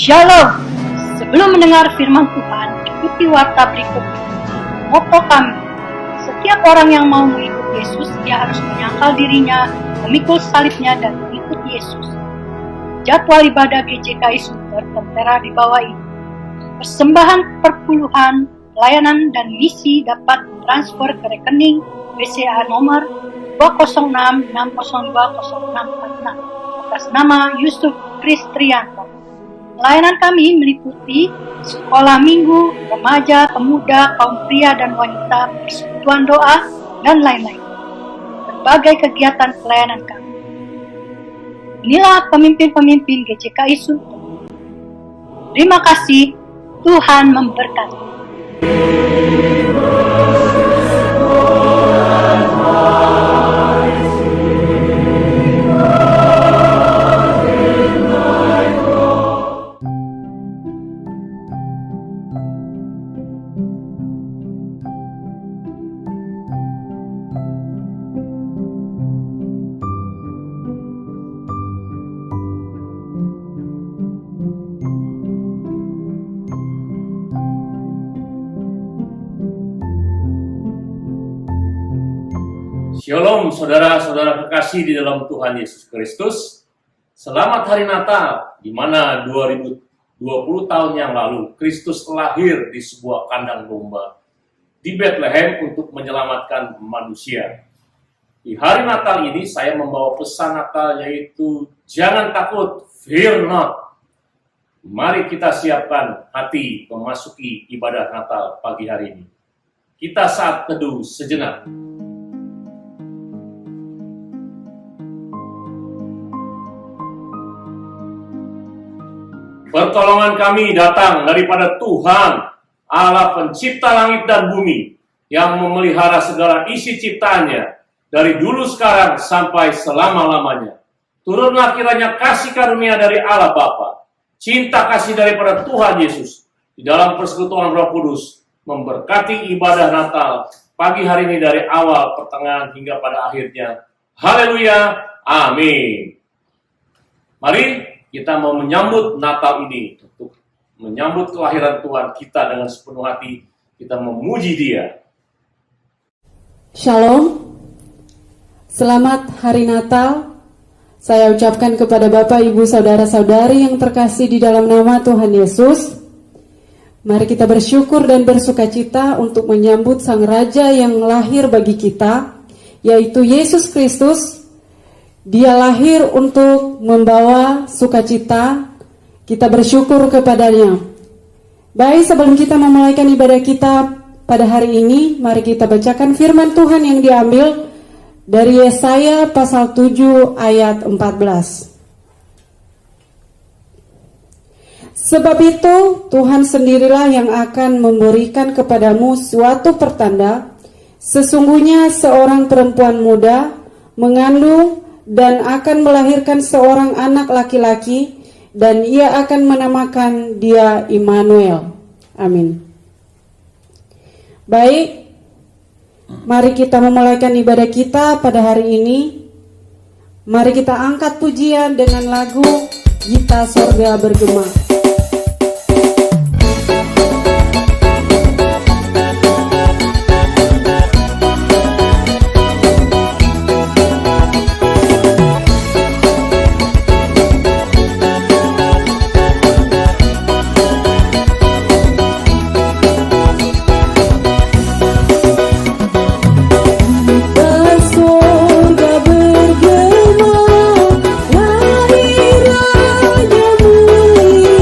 Shalom. Sebelum mendengar firman Tuhan, ikuti warta berikut. Motto kami, setiap orang yang mau mengikut Yesus, dia harus menyangkal dirinya, memikul salibnya, dan mengikut Yesus. Jadwal ibadah GJKI Sunter tertera di bawah ini. Persembahan perpuluhan, pelayanan, dan misi dapat transfer ke rekening BCA nomor 20660200646 atas nama Yusuf Kristrianto. Pelayanan kami meliputi sekolah minggu, remaja, pemuda, kaum pria dan wanita, persekutuan doa, dan lain-lain. Berbagai kegiatan pelayanan kami. Inilah pemimpin-pemimpin GJKI Sunter. Terima kasih, Tuhan memberkati. Shalom saudara-saudara kekasih di dalam Tuhan Yesus Kristus. Selamat Hari Natal, di mana 2020 tahun yang lalu Kristus lahir di sebuah kandang domba di Bethlehem untuk menyelamatkan manusia. Di hari Natal ini saya membawa pesan Natal, yaitu jangan takut, fear not. Mari kita siapkan hati memasuki ibadah Natal pagi hari ini. Kita saat teduh sejenak. Pertolongan kami datang daripada Tuhan, Allah pencipta langit dan bumi, yang memelihara segala isi ciptaannya, dari dulu sekarang sampai selama-lamanya. Turunlah kiranya kasih karunia dari Allah Bapa, cinta kasih daripada Tuhan Yesus, di dalam persekutuan Roh Kudus, memberkati ibadah Natal pagi hari ini dari awal, pertengahan, hingga pada akhirnya. Haleluya, amin. Mari kita mau menyambut Natal ini, untuk menyambut kelahiran Tuhan kita dengan sepenuh hati, kita memuji Dia. Shalom, selamat Hari Natal. Saya ucapkan kepada Bapak, Ibu, Saudara-saudari yang terkasih di dalam nama Tuhan Yesus. Mari kita bersyukur dan bersukacita untuk menyambut Sang Raja yang lahir bagi kita, yaitu Yesus Kristus. Dia lahir untuk membawa sukacita, kita bersyukur kepadanya. Baik, sebelum kita memulaikan ibadah kita pada hari ini, mari kita bacakan firman Tuhan yang diambil dari Yesaya pasal 7 ayat 14. Sebab itu Tuhan sendirilah yang akan memberikan kepadamu suatu pertanda. Sesungguhnya seorang perempuan muda mengandung dan akan melahirkan seorang anak laki-laki, dan ia akan menamakan dia Immanuel. Amin. Baik, mari kita memulaikan ibadah kita pada hari ini. Mari kita angkat pujian dengan lagu Gita Sorga Bergema. Surga bergema, lahir Raja mulia.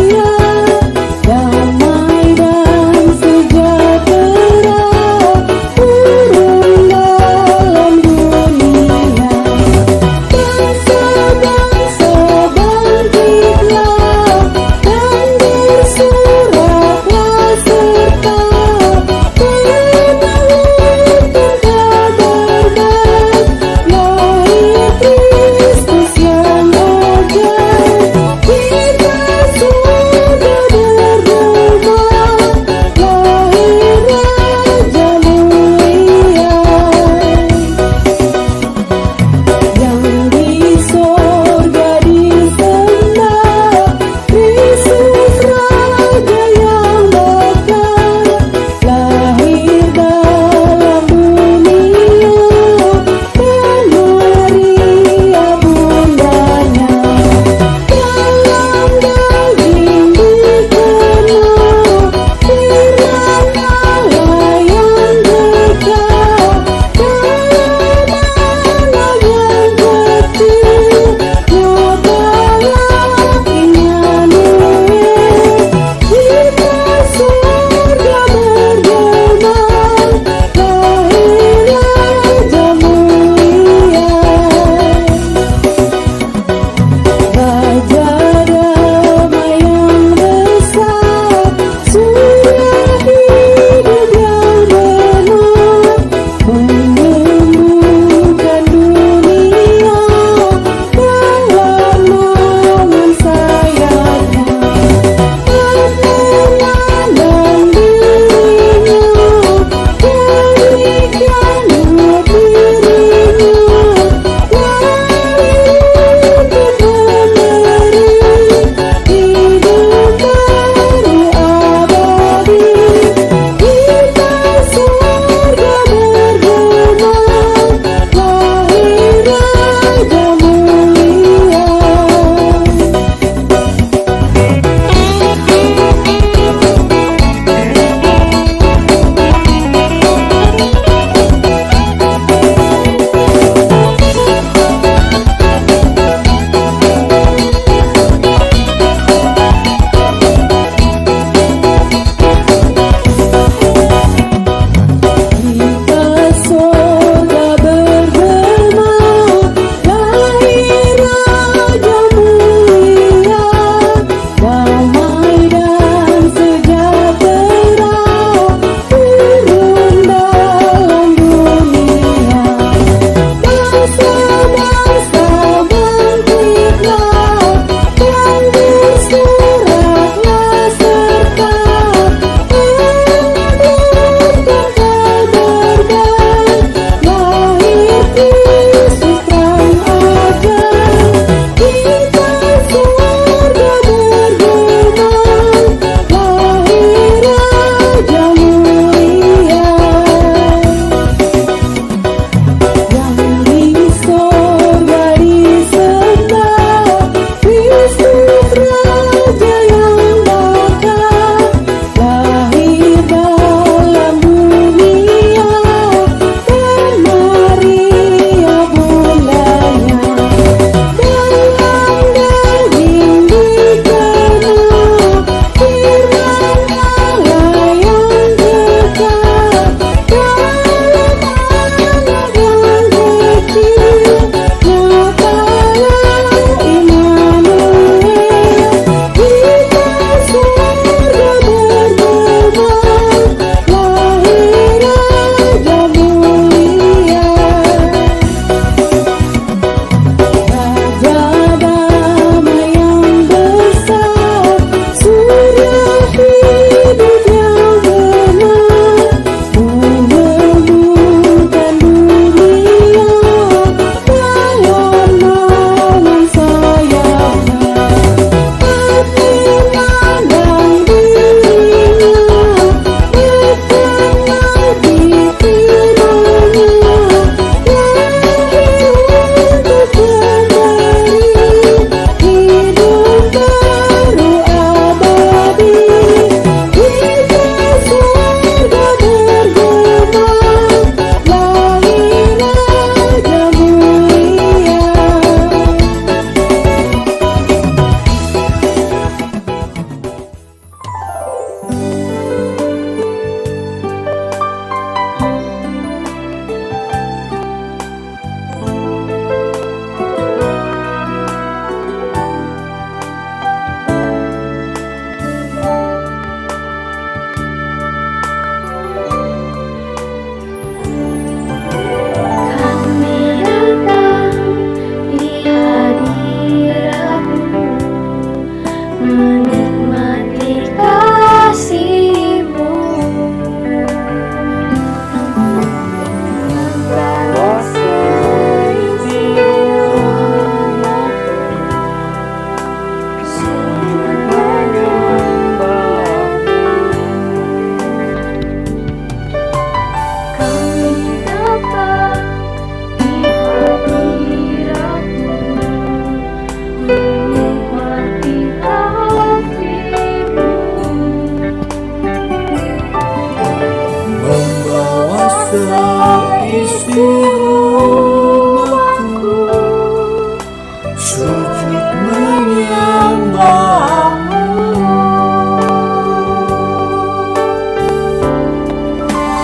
sujud menyembahmu.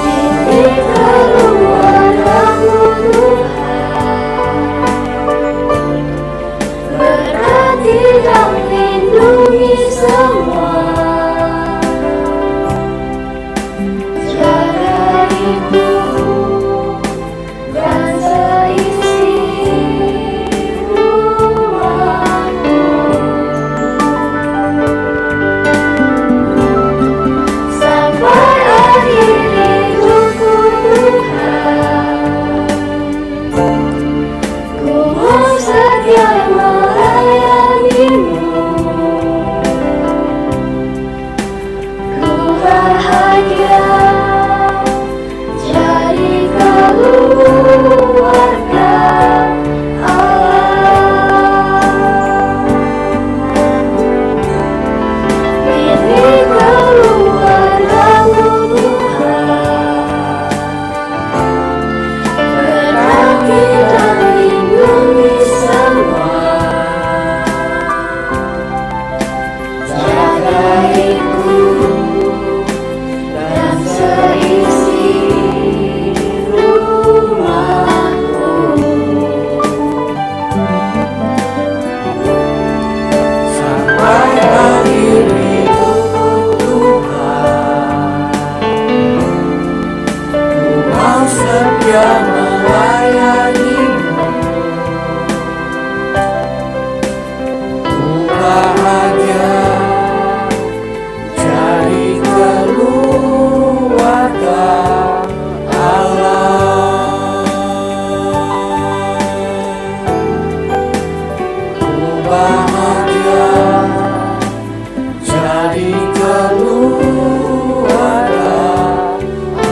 Ini keluargamu Tuhan, berarti dan lindungi semua. Jaga ibu dan seisi rumahmu, sampai akhir hidupku Tuhan. Ku mau setia melayanimu. Ku bahagia jadi keluarga Allah. Ini keluargamu Tuhan, berarti dan lindungi semua. Jaga ibu dan seisi rumahku, sampai akhir hidupku Tuhan. Ku mau setia melayanimu. Ku bahagia jadi keluarga Allah. Ku bahagia jadi keluarga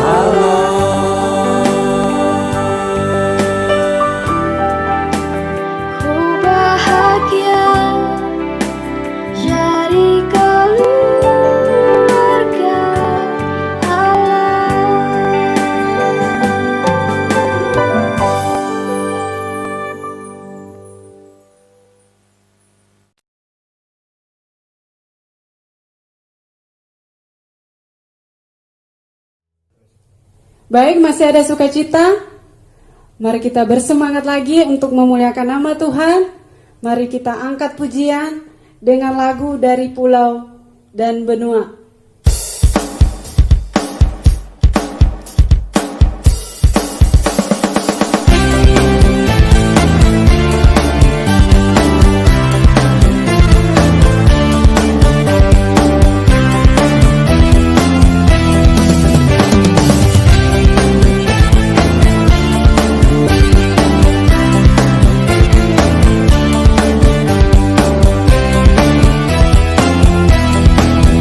Allah. Ku bahagia jadi keluarga Allah. Baik, masih ada sukacita? Mari kita bersemangat lagi untuk memuliakan nama Tuhan. Mari kita angkat pujian dengan lagu dari pulau dan benua.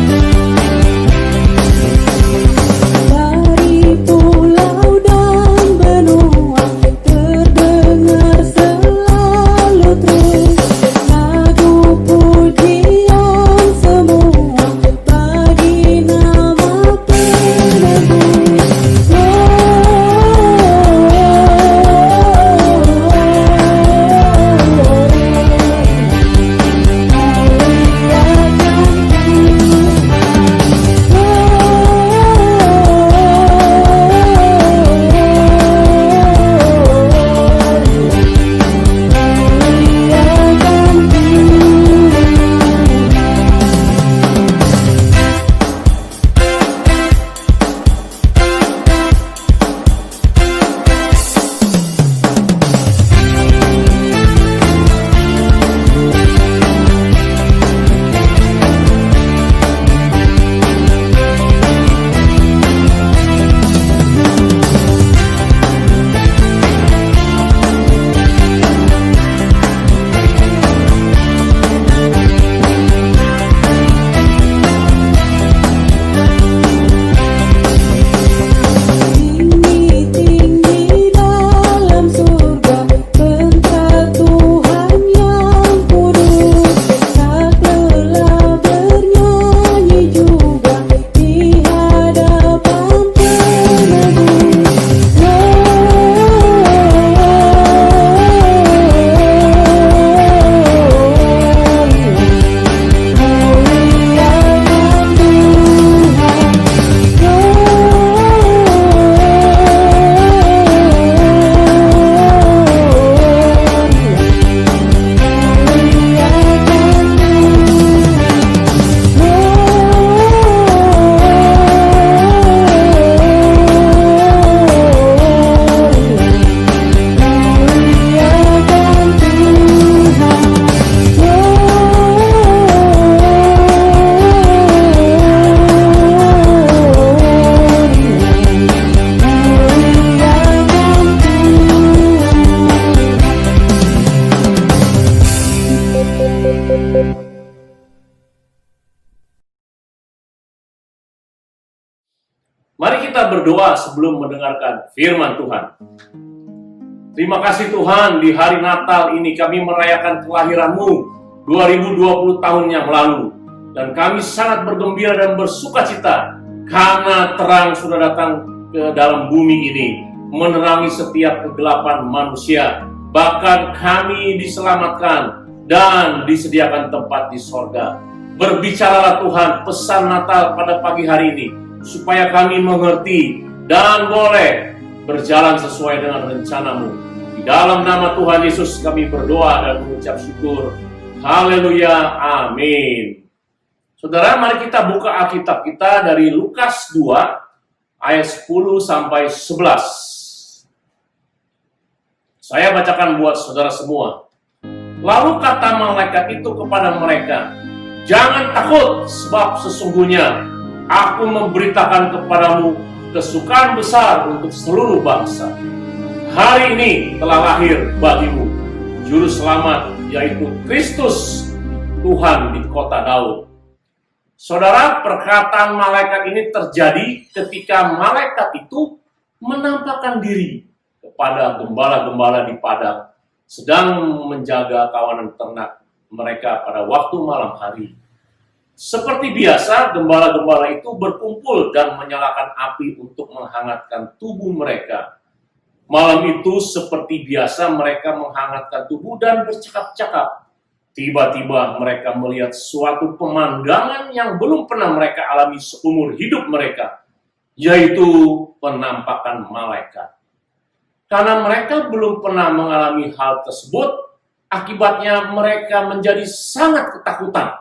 Ku berdoa sebelum mendengarkan firman Tuhan. Terima kasih Tuhan, di hari Natal ini kami merayakan kelahiran-Mu 2020 tahun yang lalu. Dan kami sangat bergembira dan bersuka cita karena terang sudah datang ke dalam bumi ini, menerangi setiap kegelapan manusia. Bahkan kami diselamatkan dan disediakan tempat di sorga. Berbicaralah Tuhan pesan Natal pada pagi hari ini, supaya kami mengerti dan boleh berjalan sesuai dengan rencana-Mu. Di dalam nama Tuhan Yesus kami berdoa dan mengucap syukur. Haleluya, amin. Saudara, mari kita buka Alkitab kita dari Lukas 2 ayat 10 sampai 11. Saya bacakan buat saudara semua. Lalu kata malaikat itu kepada mereka, "Jangan takut, sebab sesungguhnya aku memberitakan kepadamu kesukaan besar untuk seluruh bangsa. Hari ini telah lahir bagimu Juru Selamat, yaitu Kristus Tuhan di kota Daud." Saudara, perkataan malaikat ini terjadi ketika malaikat itu menampakkan diri kepada gembala-gembala di padang, sedang menjaga kawanan ternak mereka pada waktu malam hari. Seperti biasa, gembala-gembala itu berkumpul dan menyalakan api untuk menghangatkan tubuh mereka. Malam itu seperti biasa mereka menghangatkan tubuh dan bercakap-cakap. Tiba-tiba mereka melihat suatu pemandangan yang belum pernah mereka alami seumur hidup mereka, yaitu penampakan malaikat. Karena mereka belum pernah mengalami hal tersebut, akibatnya mereka menjadi sangat ketakutan.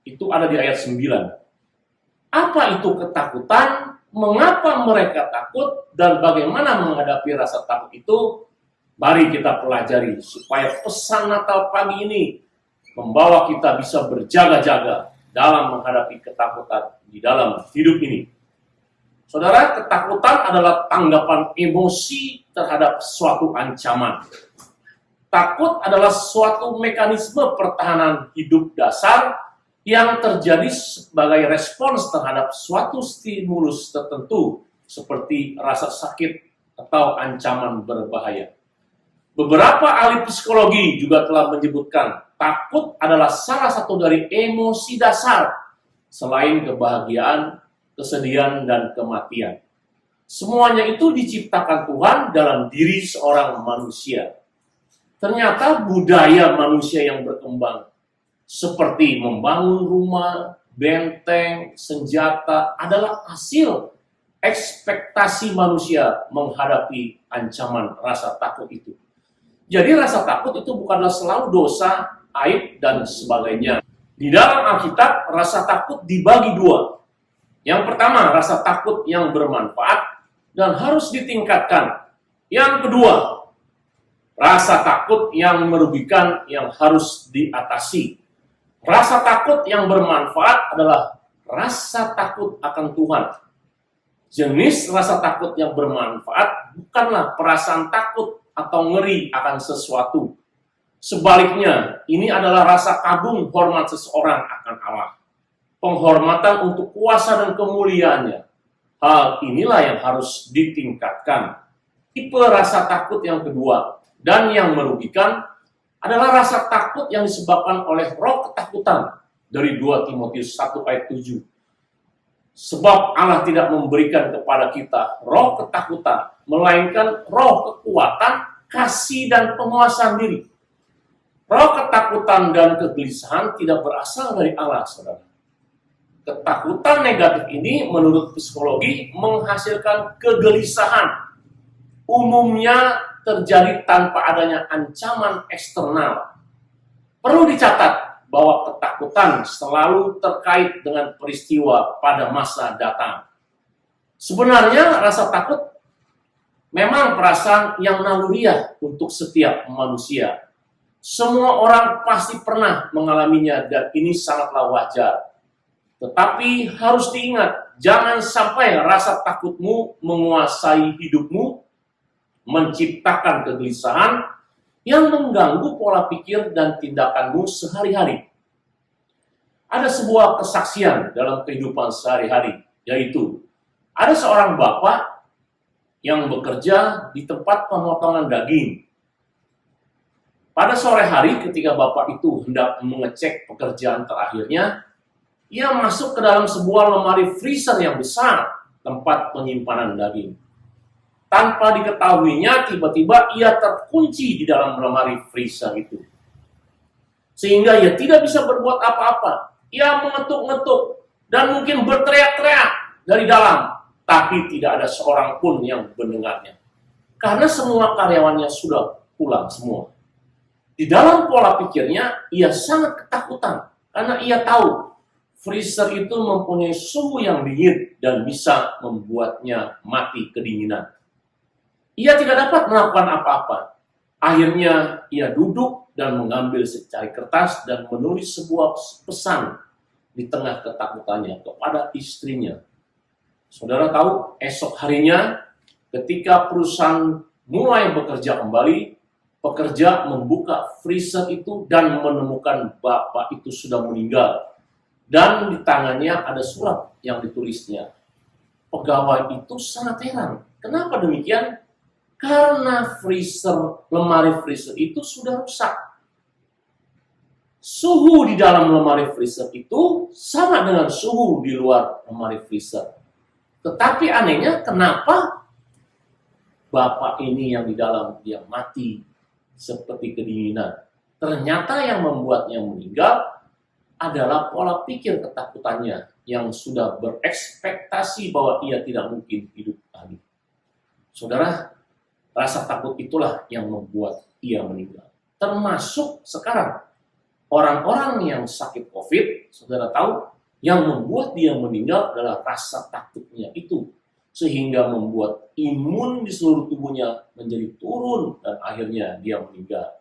Itu ada di ayat 9. Apa itu ketakutan? Mengapa mereka takut? Dan bagaimana menghadapi rasa takut itu? Mari kita pelajari supaya pesan Natal pagi ini membawa kita bisa berjaga-jaga dalam menghadapi ketakutan di dalam hidup ini. Saudara, ketakutan adalah tanggapan emosi terhadap suatu ancaman. Takut adalah suatu mekanisme pertahanan hidup dasar yang terjadi sebagai respons terhadap suatu stimulus tertentu seperti rasa sakit atau ancaman berbahaya. Beberapa ahli psikologi juga telah menyebutkan takut adalah salah satu dari emosi dasar selain kebahagiaan, kesedihan, dan kematian. Semuanya itu diciptakan Tuhan dalam diri seorang manusia. Ternyata budaya manusia yang berkembang seperti membangun rumah, benteng, senjata adalah hasil ekspektasi manusia menghadapi ancaman rasa takut itu. Jadi rasa takut itu bukanlah selalu dosa, aib, dan sebagainya. Di dalam Alkitab, rasa takut dibagi dua. Yang pertama, rasa takut yang bermanfaat dan harus ditingkatkan. Yang kedua, rasa takut yang merugikan yang harus diatasi. Rasa takut yang bermanfaat adalah rasa takut akan Tuhan. Jenis rasa takut yang bermanfaat bukanlah perasaan takut atau ngeri akan sesuatu. Sebaliknya, ini adalah rasa kagum hormat seseorang akan Allah. Penghormatan untuk kuasa dan kemuliaannya. Hal inilah yang harus ditingkatkan. Tipe rasa takut yang kedua dan yang merugikan adalah rasa takut yang disebabkan oleh roh ketakutan dari 2 Timotius 1 ayat 7. Sebab Allah tidak memberikan kepada kita roh ketakutan, melainkan roh kekuatan, kasih, dan penguasaan diri. Roh ketakutan dan kegelisahan tidak berasal dari Allah, saudara. Ketakutan negatif ini menurut psikologi menghasilkan kegelisahan. Umumnya terjadi tanpa adanya ancaman eksternal. Perlu dicatat bahwa ketakutan selalu terkait dengan peristiwa pada masa datang. Sebenarnya rasa takut memang perasaan yang naluriah untuk setiap manusia. Semua orang pasti pernah mengalaminya dan ini sangatlah wajar. Tetapi harus diingat, jangan sampai rasa takutmu menguasai hidupmu, menciptakan kegelisahan yang mengganggu pola pikir dan tindakanmu sehari-hari. Ada sebuah kesaksian dalam kehidupan sehari-hari, yaitu Ada seorang bapak yang bekerja di tempat pemotongan daging. Pada sore hari ketika bapak itu hendak mengecek pekerjaan terakhirnya, ia masuk ke dalam sebuah lemari freezer yang besar, tempat penyimpanan daging. Tanpa diketahuinya, tiba-tiba ia terkunci di dalam lemari freezer itu. Sehingga ia tidak bisa berbuat apa-apa. Ia mengetuk-ngetuk dan mungkin berteriak-teriak dari dalam, tapi tidak ada seorang pun yang mendengarnya. Karena semua karyawannya sudah pulang semua. Di dalam pola pikirnya, ia sangat ketakutan karena ia tahu freezer itu mempunyai suhu yang dingin dan bisa membuatnya mati kedinginan. Ia tidak dapat melakukan apa-apa. Akhirnya ia duduk dan mengambil secari kertas dan menulis sebuah pesan di tengah ketakutannya kepada istrinya. Saudara tahu, esok harinya ketika perusahaan mulai bekerja kembali, pekerja membuka freezer itu dan menemukan bapak itu sudah meninggal. Dan di tangannya ada surat yang ditulisnya. Pegawai itu sangat heran. Kenapa demikian? Karena lemari freezer itu sudah rusak. Suhu di dalam lemari freezer itu sama dengan suhu di luar lemari freezer. Tetapi anehnya, kenapa bapak ini yang di dalam dia mati seperti kedinginan? Ternyata yang membuatnya meninggal adalah pola pikir ketakutannya yang sudah berekspektasi bahwa ia tidak mungkin hidup lagi. Saudara, rasa takut itulah yang membuat ia meninggal. Termasuk sekarang, orang-orang yang sakit COVID, saudara tahu, yang membuat dia meninggal adalah rasa takutnya itu. Sehingga membuat imun di seluruh tubuhnya menjadi turun dan akhirnya dia meninggal.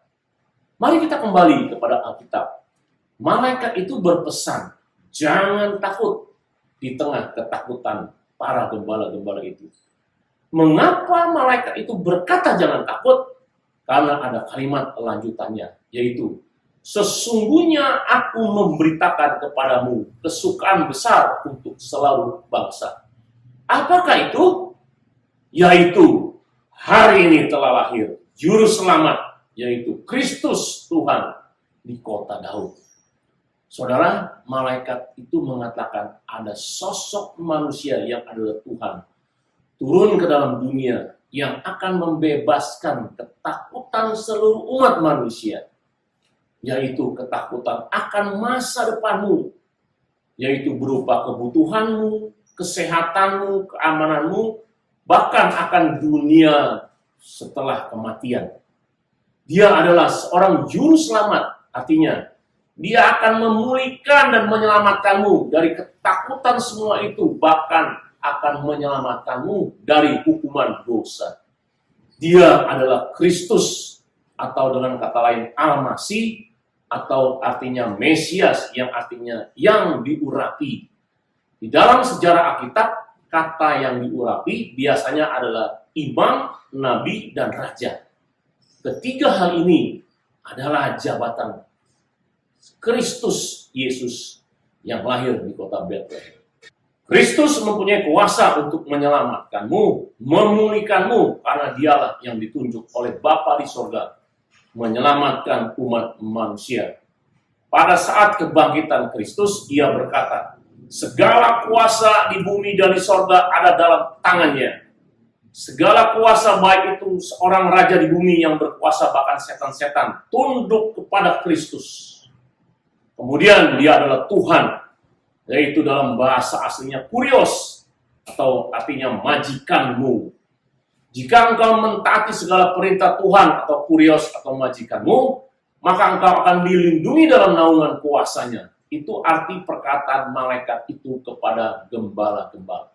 Mari kita kembali kepada Alkitab. Malaikat itu berpesan, jangan takut di tengah ketakutan para gembala-gembala itu. Mengapa malaikat itu berkata jangan takut? Karena ada kalimat lanjutannya, yaitu, sesungguhnya aku memberitakan kepadamu kesukaan besar untuk seluruh bangsa. Apakah itu? Yaitu, hari ini telah lahir Juru Selamat, yaitu Kristus Tuhan di kota Daud. Saudara, malaikat itu mengatakan ada sosok manusia yang adalah Tuhan turun ke dalam dunia yang akan membebaskan ketakutan seluruh umat manusia, yaitu ketakutan akan masa depanmu, yaitu berupa kebutuhanmu, kesehatanmu, keamananmu, bahkan akan dunia setelah kematian. Dia adalah seorang juru selamat, artinya dia akan memulihkan dan menyelamatkanmu dari ketakutan semua itu, bahkan akan menyelamatkanmu dari hukuman dosa. Dia adalah Kristus, atau dengan kata lain Al-Masih, atau artinya Mesias, yang artinya yang diurapi. Di dalam sejarah Alkitab, kata yang diurapi biasanya adalah imam, nabi, dan raja. Ketiga hal ini adalah jabatan Kristus Yesus yang lahir di kota Bethlehem. Kristus mempunyai kuasa untuk menyelamatkanmu, memulihkanmu, karena dialah yang ditunjuk oleh Bapa di sorga, menyelamatkan umat manusia. Pada saat kebangkitan Kristus, ia berkata, segala kuasa di bumi dan di sorga ada dalam tangannya. Segala kuasa, baik itu seorang raja di bumi yang berkuasa bahkan setan-setan, tunduk kepada Kristus. Kemudian dia adalah Tuhan, yaitu dalam bahasa aslinya kurios, atau artinya majikanmu. Jika engkau mentaati segala perintah Tuhan atau kurios atau majikanmu, maka engkau akan dilindungi dalam naungan kuasanya. Itu arti perkataan malaikat itu kepada gembala-gembala.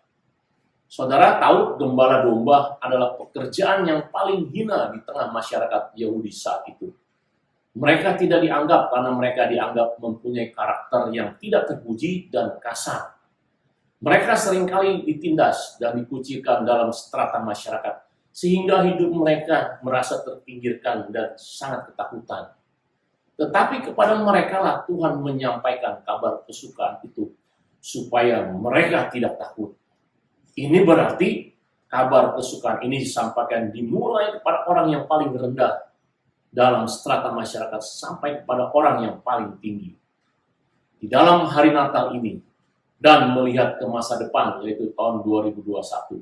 Saudara tahu, gembala domba adalah pekerjaan yang paling hina di tengah masyarakat Yahudi saat itu. Mereka tidak dianggap karena mereka dianggap mempunyai karakter yang tidak terpuji dan kasar. Mereka seringkali ditindas dan dikucilkan dalam strata masyarakat, sehingga hidup mereka merasa terpinggirkan dan sangat ketakutan. Tetapi kepada mereka lah Tuhan menyampaikan kabar kesukaan itu, supaya mereka tidak takut. Ini berarti kabar kesukaan ini disampaikan dimulai kepada orang yang paling rendah dalam strata masyarakat sampai kepada orang yang paling tinggi. Di dalam hari Natal ini dan melihat ke masa depan, yaitu tahun 2021,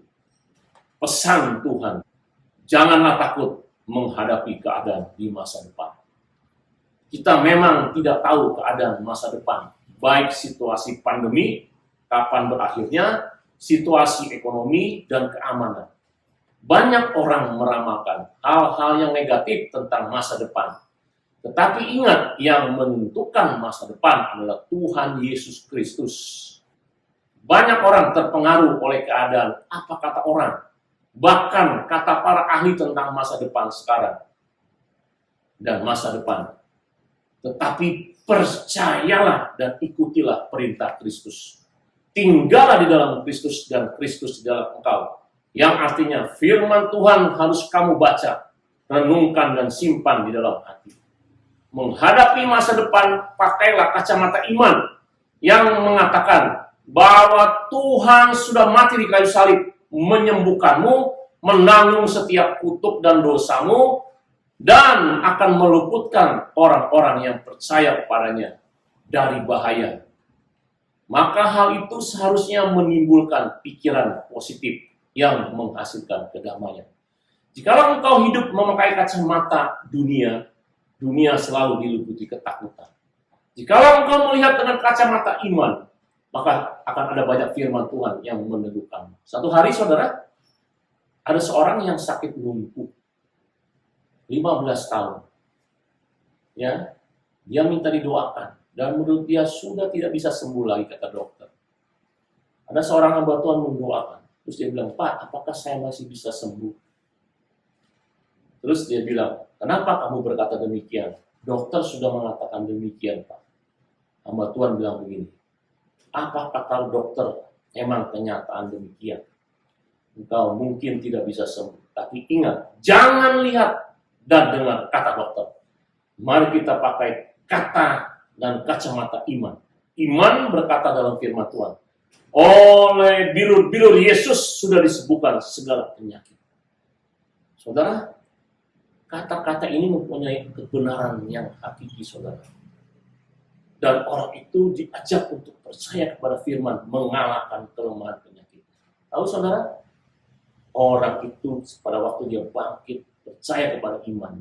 pesan Tuhan, janganlah takut menghadapi keadaan di masa depan. Kita memang tidak tahu keadaan masa depan, baik situasi pandemi, kapan berakhirnya, situasi ekonomi, dan keamanan. Banyak orang meramalkan hal-hal yang negatif tentang masa depan. Tetapi ingat, yang menentukan masa depan adalah Tuhan Yesus Kristus. Banyak orang terpengaruh oleh keadaan, apa kata orang, bahkan kata para ahli tentang masa depan sekarang dan masa depan. Tetapi percayalah dan ikutilah perintah Kristus. Tinggallah di dalam Kristus dan Kristus di dalam engkau. Yang artinya firman Tuhan harus kamu baca, renungkan dan simpan di dalam hati. Menghadapi masa depan, pakailah kacamata iman yang mengatakan bahwa Tuhan sudah mati di kayu salib, menyembuhkanmu, menanggung setiap kutuk dan dosamu, dan akan meluputkan orang-orang yang percaya kepadanya dari bahaya. Maka hal itu seharusnya menimbulkan pikiran positif yang menghasilkan kedamaian. Jikalau engkau hidup memakai kacamata dunia, dunia selalu diliputi ketakutan. Jikalau engkau melihat dengan kacamata iman, maka akan ada banyak firman Tuhan yang meneguhkan. Satu hari, saudara, ada seorang yang sakit lumpuh, 15 tahun. Ya, dia minta didoakan. Dan menurut dia sudah tidak bisa sembuh lagi, kata dokter. Ada seorang hamba Tuhan mendoakan. Terus dia bilang, Pak, apakah saya masih bisa sembuh? Terus dia bilang, kenapa kamu berkata demikian? Dokter sudah mengatakan demikian, Pak. Hamba Tuhan bilang begini, apa kata dokter emang kenyataan demikian? Engkau mungkin tidak bisa sembuh. Tapi ingat, jangan lihat dan dengar kata dokter. Mari kita pakai kata dan kacamata iman. Iman berkata dalam firman Tuhan, oleh bilur-bilur Yesus sudah disembuhkan segala penyakit. Saudara, kata-kata ini mempunyai kebenaran yang hakiki, saudara. Dan orang itu diajak untuk percaya kepada firman, mengalahkan kelemahan penyakit. Tahu saudara, orang itu pada waktu dia bangkit, percaya kepada iman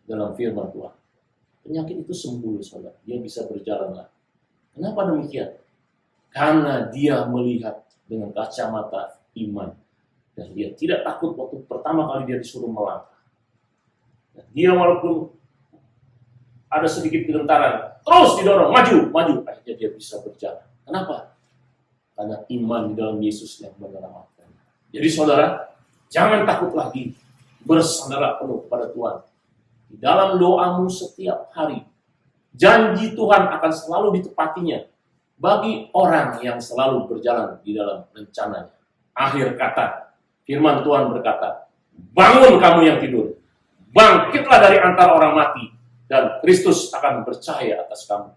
dalam firman Tuhan, penyakit itu sembuh, saudara. Dia bisa berjalan lagi. Kenapa demikian? Karena dia melihat dengan kacamata iman. Dan dia tidak takut waktu pertama kali dia disuruh melangkah. Dan dia walaupun ada sedikit gegentaran, terus didorong, maju. Akhirnya dia bisa berjalan. Kenapa? Karena iman di dalam Yesus yang menyelamatkan. Jadi saudara, jangan takut lagi. Bersandarlah penuh pada Tuhan. Di dalam doamu setiap hari, janji Tuhan akan selalu ditepatinya bagi orang yang selalu berjalan di dalam rencananya. Akhir kata, firman Tuhan berkata, bangun kamu yang tidur, bangkitlah dari antara orang mati, dan Kristus akan percaya atas kamu.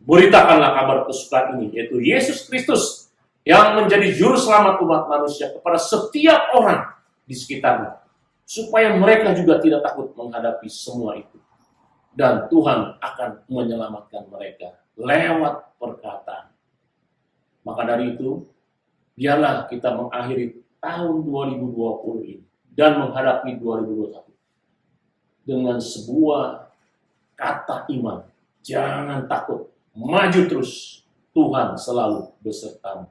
Beritakanlah kabar kesukaan ini, yaitu Yesus Kristus yang menjadi juru selamat umat manusia kepada setiap orang di sekitarnya, supaya mereka juga tidak takut menghadapi semua itu. Dan Tuhan akan menyelamatkan mereka lewat perkataan. Maka dari itu, biarlah kita mengakhiri tahun 2020 ini dan menghadapi 2021 dengan sebuah kata iman. Jangan takut, maju terus. Tuhan selalu besertamu.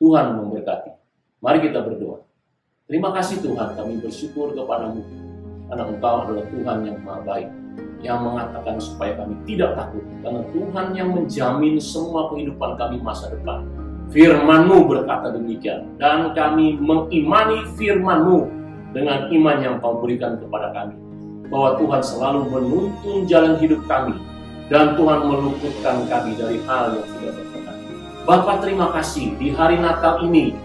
Tuhan memberkati. Mari kita berdoa. Terima kasih Tuhan, kami bersyukur kepadamu, karena Engkau adalah Tuhan yang maha baik, yang mengatakan supaya kami tidak takut, karena Tuhan yang menjamin semua kehidupan kami masa depan. Firman-Mu berkata demikian, dan kami mengimani Firman-Mu dengan iman yang Kau berikan kepada kami, bahwa Tuhan selalu menuntun jalan hidup kami, dan Tuhan meluputkan kami dari hal yang tidak berkenan. Bapa, terima kasih di hari Natal ini,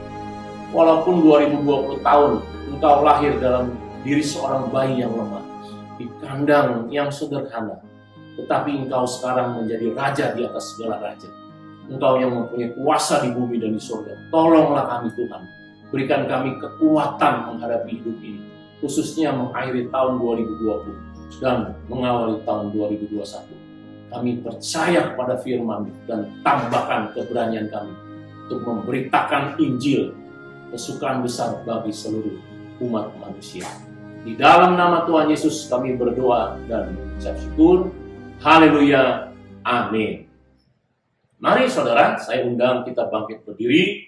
walaupun 2020 tahun Engkau lahir dalam diri seorang bayi yang lemah, di kandang yang sederhana, tetapi Engkau sekarang menjadi raja di atas segala raja. Engkau yang mempunyai kuasa di bumi dan di surga. Tolonglah kami Tuhan. Berikan kami kekuatan menghadapi hidup ini. Khususnya mengakhiri tahun 2020 dan mengawali tahun 2021. Kami percaya kepada firman dan tambahkan keberanian kami untuk memberitakan Injil, kesukaan besar bagi seluruh umat manusia. Di dalam nama Tuhan Yesus kami berdoa dan mengucap syukur. Haleluya. Amin. Mari saudara, saya undang kita bangkit berdiri.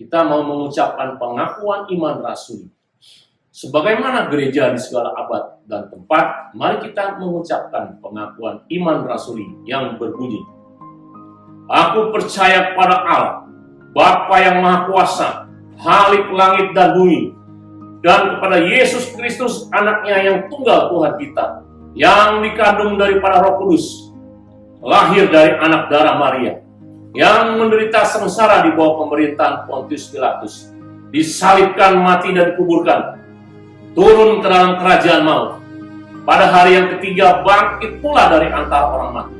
Kita mau mengucapkan pengakuan iman rasuli. Sebagaimana gereja di segala abad dan tempat, mari kita mengucapkan pengakuan iman rasuli yang berbunyi. Aku percaya kepada Allah, Bapa yang Maha Kuasa, Khalik langit dan bumi, dan kepada Yesus Kristus anaknya yang tunggal Tuhan kita, yang dikandung daripada Roh Kudus, lahir dari anak darah Maria, yang menderita sengsara di bawah pemerintahan Pontius Pilatus, disalibkan, mati dan dikuburkan, turun ke dalam kerajaan maut, pada hari yang ketiga bangkit pula dari antara orang mati,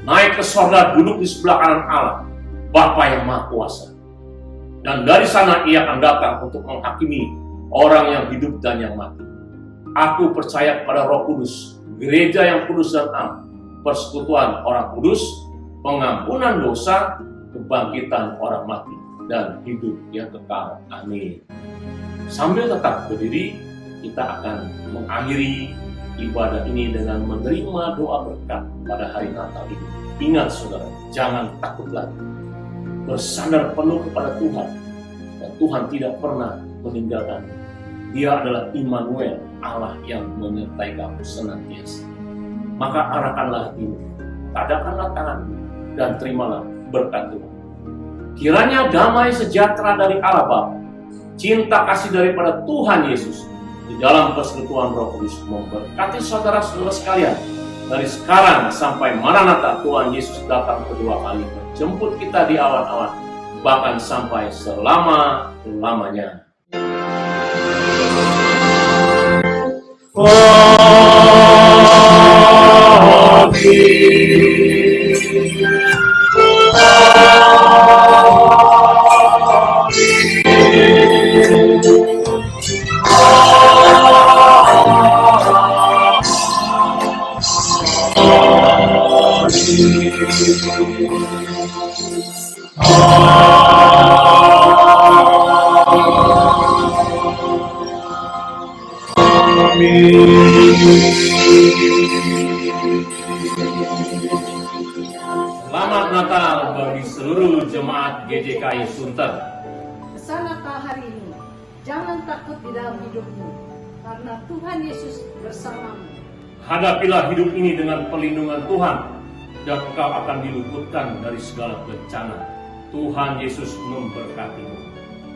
naik ke sorga, duduk di sebelah kanan Allah, Bapa yang Maha Kuasa, dan dari sana ia akan datang untuk menghakimi orang yang hidup dan yang mati. Aku percaya kepada Roh Kudus, gereja yang kudus dan am, persekutuan orang kudus, pengampunan dosa, kebangkitan orang mati, dan hidup yang kekal. Amin. Sambil tetap berdiri, kita akan mengakhiri ibadah ini dengan menerima doa berkat pada hari Natal ini. Ingat saudara, jangan takut lagi. Bersandar penuh kepada Tuhan, dan Tuhan tidak pernah meninggalkan. Dia adalah Immanuel, Allah yang menyertai kamu senantiasa. Maka arahkanlah hatimu, tadakkanlah tanganmu, dan terimalah berkat Tuhan. Kiranya damai sejahtera dari Allah Bapa, cinta kasih daripada Tuhan Yesus, di dalam persekutuan Roh Kudus memberkati saudara-saudara sekalian, dari sekarang sampai Maranatha Tuhan Yesus datang kedua kali menjemput kita di awan-awan, bahkan sampai selama-lamanya. Selamat Natal bagi seluruh jemaat GJKI Sunter. Pesan Natal hari ini, jangan takut di dalam hidupmu, karena Tuhan Yesus bersamamu. Hadapilah hidup ini dengan perlindungan Tuhan, dan engkau akan diluputkan dari segala bencana. Tuhan Yesus memberkatimu.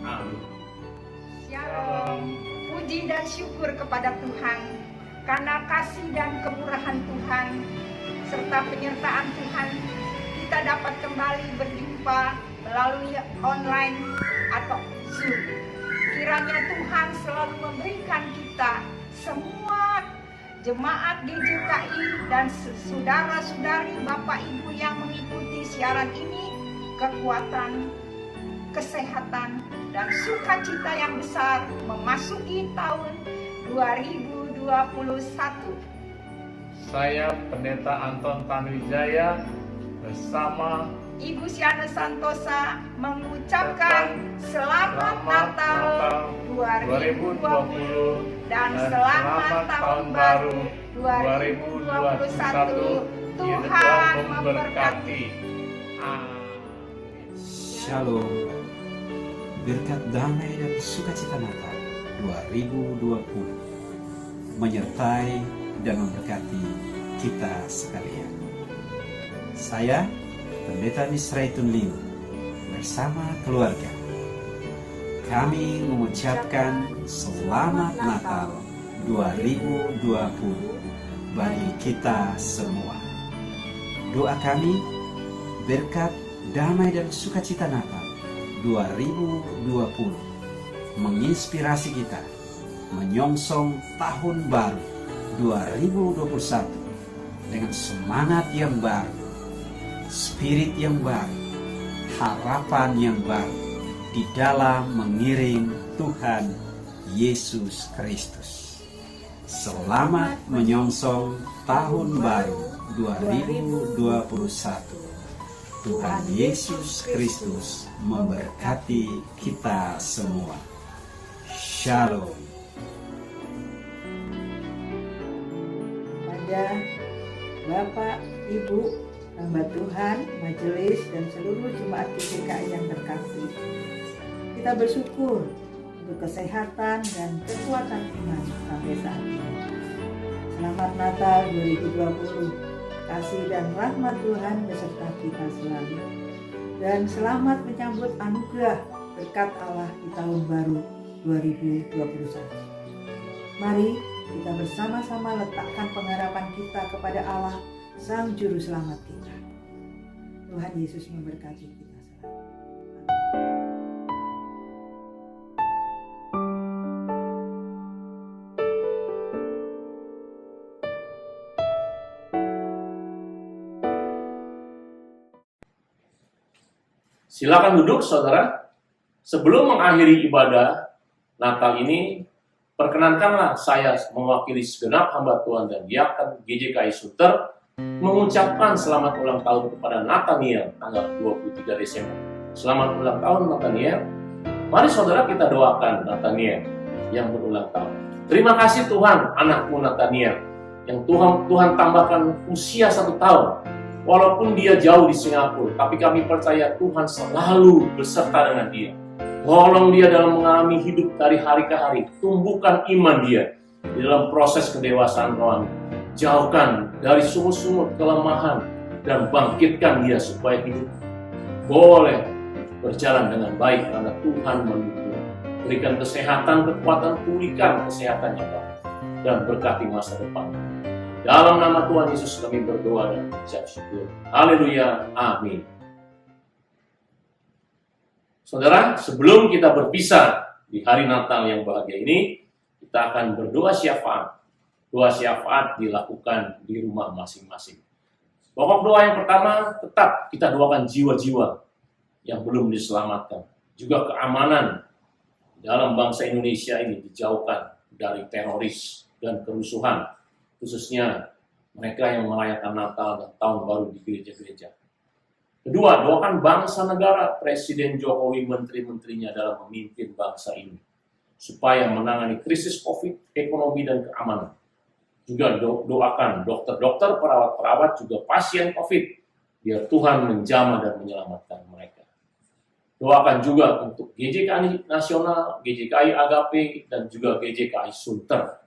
Amin. Shalom. Puji dan syukur kepada Tuhan karena kasih dan kemurahan Tuhan serta penyertaan Tuhan, kita dapat kembali berjumpa melalui online atau Zoom. Kiranya Tuhan selalu memberikan kita semua jemaat GJKI dan saudara-saudari Bapak Ibu yang mengikuti siaran ini kekuatan, kesehatan, dan sukacita yang besar memasuki tahun 2021. Saya Pendeta Anton Tanuwijaya bersama Ibu Siana Santosa mengucapkan Selamat Natal 2020 dan Selamat Tahun Baru 2021. Tuhan memberkati. Shalom. Berkat damai dan sukacita Natal 2020 menyertai dan memberkati kita sekalian. Saya Pendeta Misraitun Liu bersama keluarga, kami mengucapkan Selamat Natal 2020 bagi kita semua. Doa kami, berkat damai dan sukacita Natal 2020 menginspirasi kita menyongsong tahun baru 2021 dengan semangat yang baru, spirit yang baru, harapan yang baru di dalam mengiring Tuhan Yesus Kristus. Selamat menyongsong tahun baru 2021. Tuhan Yesus Kristus memberkati kita semua. Shalom. Pada Bapak, Ibu, hamba Tuhan, majelis, dan seluruh jemaat GJKI yang terkasih, kita bersyukur untuk kesehatan dan kekuatan iman sampai saat ini. Selamat Natal 2020. Kasih dan rahmat Tuhan beserta kita selalu. Dan selamat menyambut anugerah berkat Allah di tahun baru 2021. Mari kita bersama-sama letakkan pengharapan kita kepada Allah, Sang Juru Selamat kita. Tuhan Yesus memberkati kita selalu. Silakan duduk, saudara. Sebelum mengakhiri ibadah Natal ini, perkenankanlah saya mewakili segenap hamba Tuhan dan diaken GJKI Sunter mengucapkan selamat ulang tahun kepada Nathaniel tanggal 23 Desember. Selamat ulang tahun Nathaniel. Mari saudara kita doakan Nathaniel yang berulang tahun. Terima kasih Tuhan, anakmu Nathaniel yang Tuhan tambahkan usia 1 tahun. Walaupun dia jauh di Singapura, tapi kami percaya Tuhan selalu beserta dengan dia. Tolong dia dalam mengalami hidup dari hari ke hari. Tumbuhkan iman dia di dalam proses kedewasaan rohani. Jauhkan dari sumut-sumut kelemahan dan bangkitkan dia supaya hidup boleh berjalan dengan baik karena Tuhan mendukung. Berikan kesehatan, kekuatan, pulihkan kesehatannya dan berkati masa depan. Dalam nama Tuhan Yesus kami berdoa dan mengucap syukur. Haleluya. Amin. Saudara, sebelum kita berpisah di hari Natal yang bahagia ini, kita akan berdoa syafaat. Doa syafaat dilakukan di rumah masing-masing. Pokok doa yang pertama, tetap kita doakan jiwa-jiwa yang belum diselamatkan. Juga keamanan dalam bangsa Indonesia ini dijauhkan dari teroris dan kerusuhan. Khususnya mereka yang merayakan Natal dan Tahun Baru di gereja-gereja. Kedua, doakan bangsa negara, Presiden Jokowi, menteri-menterinya dalam memimpin bangsa ini, supaya menangani krisis COVID, ekonomi, dan keamanan. Juga doakan dokter-dokter, perawat-perawat, juga pasien COVID, biar Tuhan menjamah dan menyelamatkan mereka. Doakan juga untuk GJKI Nasional, GJKI Agape, dan juga GJKI Sunter.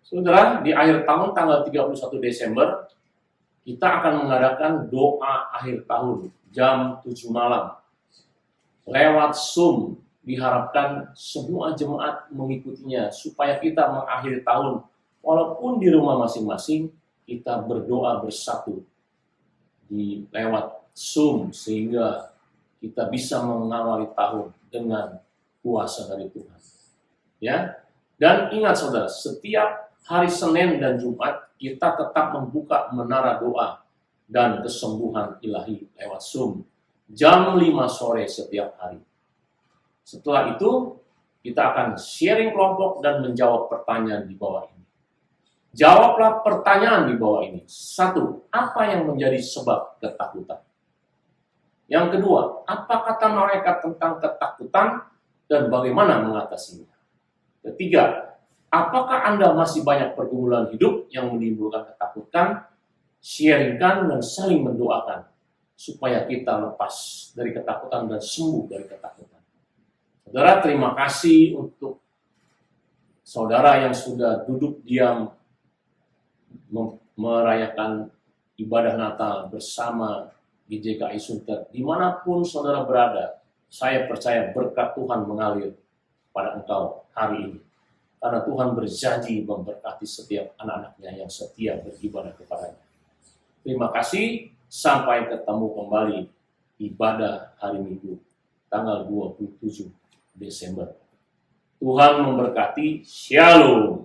Saudara, di akhir tahun tanggal 31 Desember, kita akan mengadakan doa akhir tahun jam 7 malam. Lewat Zoom, diharapkan semua jemaat mengikutinya supaya kita mengakhiri tahun. Walaupun di rumah masing-masing, kita berdoa bersatu di lewat Zoom sehingga kita bisa mengawali tahun dengan kuasa dari Tuhan. Ya, dan ingat saudara, setiap hari Senin dan Jumat kita tetap membuka menara doa dan kesembuhan ilahi lewat Zoom jam 5 sore setiap hari. Setelah itu kita akan sharing kelompok dan menjawab pertanyaan di bawah ini. Jawablah pertanyaan di bawah ini. 1. Apa yang menjadi sebab ketakutan? Yang kedua, apa kata mereka tentang ketakutan dan bagaimana mengatasinya? Ketiga, apakah Anda masih banyak pergumulan hidup yang menimbulkan ketakutan? Sharingkan dan saling mendoakan supaya kita lepas dari ketakutan dan sembuh dari ketakutan. Saudara, terima kasih untuk saudara yang sudah duduk diam merayakan ibadah Natal bersama GJKI Sunter. Dimanapun saudara berada, saya percaya berkat Tuhan mengalir pada engkau hari ini. Karena Tuhan berjanji memberkati setiap anak-anaknya yang setia beribadah kepadanya. Terima kasih, sampai ketemu kembali ibadah hari Minggu, tanggal 27 Desember. Tuhan memberkati, Shalom.